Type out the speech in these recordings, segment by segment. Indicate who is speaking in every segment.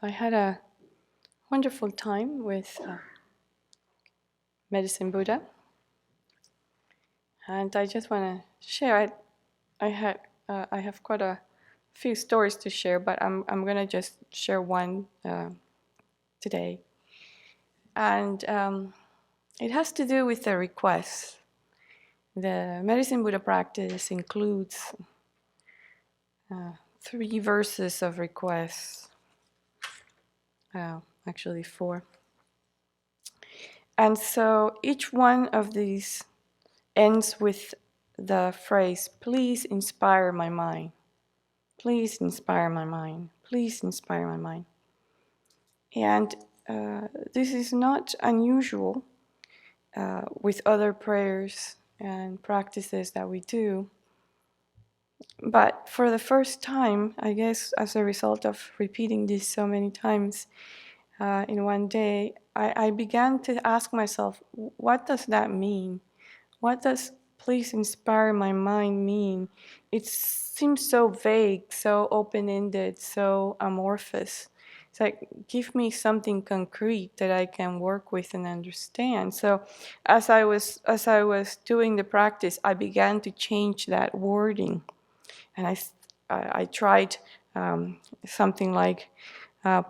Speaker 1: I had a wonderful time with Medicine Buddha, and I just want to share. I have quite a few stories to share, but I'm gonna just share one today, and it has to do with the requests. The Medicine Buddha practice includes 3 verses of requests, actually 4. And so each one of these ends with the phrase, please inspire my mind. Please inspire my mind. Please inspire my mind. And this is not unusual with other prayers and practices that we do. But for the first time, I guess as a result of repeating this so many times in one day, I began to ask myself, what does that mean? What does please inspire my mind mean? It seems so vague, so open-ended, so amorphous. It's like, give me something concrete that I can work with and understand. So as I was doing the practice, I began to change that wording. And I tried something like,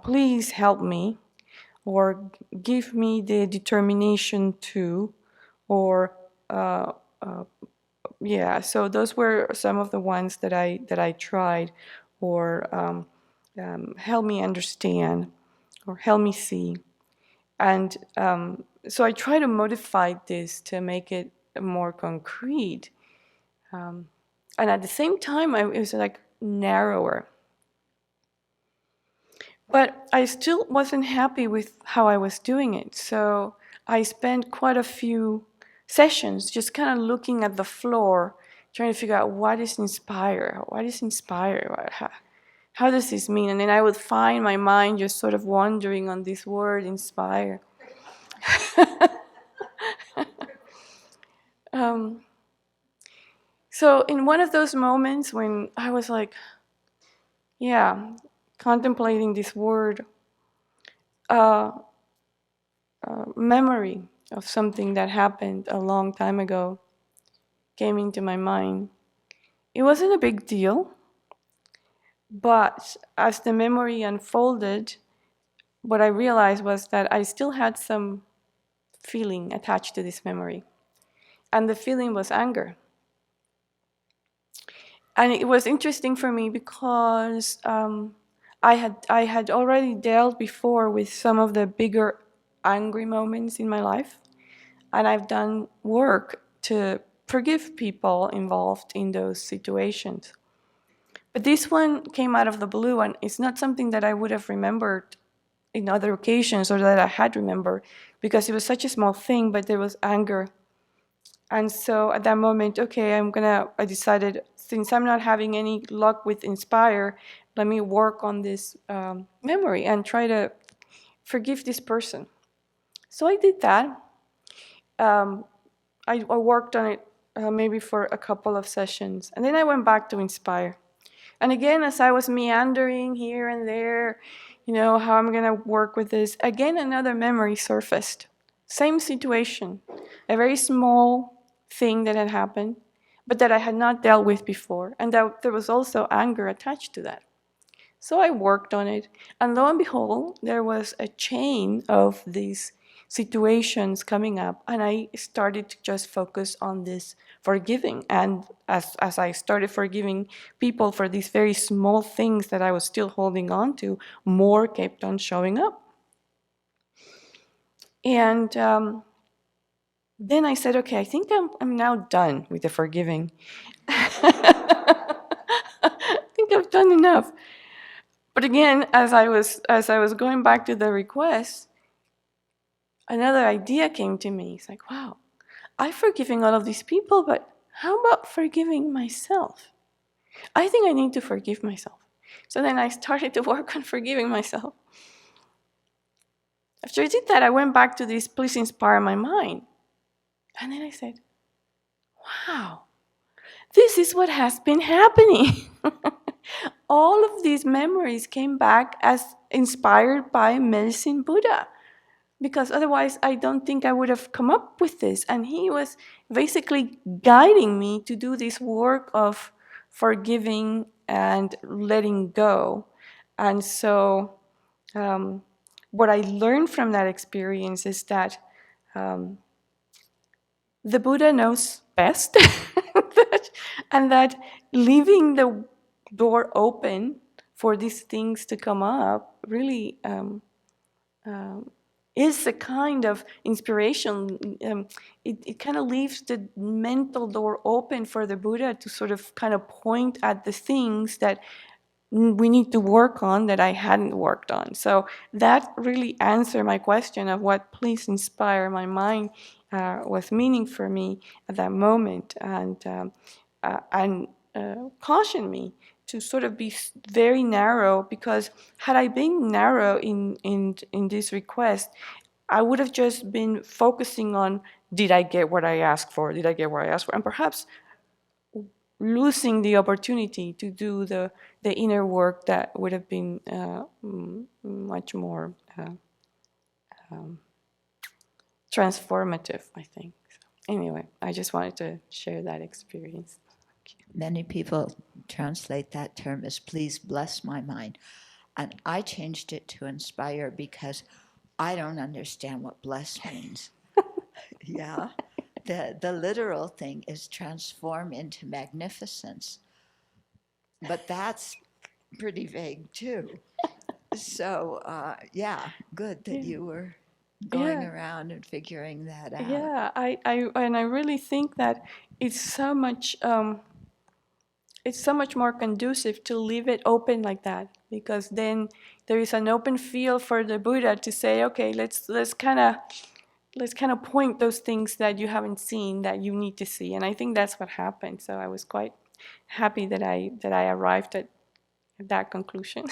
Speaker 1: please help me, or give me the determination to, or yeah. So those were some of the ones that I tried, or help me understand, or help me see, and so I try to modify this to make it more concrete, and at the same time, it was like narrower. But I still wasn't happy with how I was doing it. So I spent quite a few sessions just kind of looking at the floor, trying to figure out what is inspire? What is inspire? How does this mean? And then I would find my mind just sort of wandering on this word, inspire. So in one of those moments when I was like, yeah, contemplating this word, memory of something that happened a long time ago came into my mind. It wasn't a big deal, but as the memory unfolded, what I realized was that I still had some feeling attached to this memory. And the feeling was anger. And it was interesting for me because I had already dealt before with some of the bigger angry moments in my life. And I've done work to forgive people involved in those situations. But this one came out of the blue, and it's not something that I would have remembered in other occasions, or that I had remembered, because it was such a small thing, but there was anger. And so at that moment, okay, I decided, since I'm not having any luck with Inspire, let me work on this memory and try to forgive this person. So I did that. I worked on it maybe for a couple of sessions, and then I went back to Inspire. And again, as I was meandering here and there, how I'm going to work with this, again, another memory surfaced. Same situation, a very small thing that had happened, but that I had not dealt with before, and that there was also anger attached to that. So I worked on it, and lo and behold, there was a chain of these situations coming up, and I started to just focus on this forgiving. And as I started forgiving people for these very small things that I was still holding on to, more kept on showing up. And then I said, okay, I think I'm now done with the forgiving. I think I've done enough. But again, as I was going back to the request, another idea came to me. It's like, wow, I'm forgiving all of these people, but how about forgiving myself? I think I need to forgive myself. So then I started to work on forgiving myself. After I did that, I went back to this, please inspire my mind. And then I said, wow, this is what has been happening. all of these memories came back as inspired by Medicine Buddha, because otherwise I don't think I would have come up with this. And he was basically guiding me to do this work of forgiving and letting go. And so what I learned from that experience is that the Buddha knows best, and that leaving the door open for these things to come up really is a kind of inspiration. It kind of leaves the mental door open for the Buddha to sort of kind of point at the things that we need to work on that I hadn't worked on. So that really answered my question of what please inspire my mind was meaning for me at that moment, and cautioned me to sort of be very narrow, because had I been narrow in this request, I would have just been focusing on, did I get what I asked for? Did I get what I asked for? And perhaps losing the opportunity to do the inner work that would have been much more transformative, I think. So anyway, I just wanted to share that experience.
Speaker 2: Many people translate that term as please bless my mind. And I changed it to inspire because I don't understand what bless means. Yeah. The literal thing is transform into magnificence. But that's pretty vague too. So, yeah, good that you were going around and figuring that out.
Speaker 1: Yeah, I really think that it's so much more conducive to leave it open like that, because then there is an open field for the Buddha to say, okay, let's kind of point those things that you haven't seen that you need to see. And I think that's what happened. So I was quite happy that I arrived at that conclusion.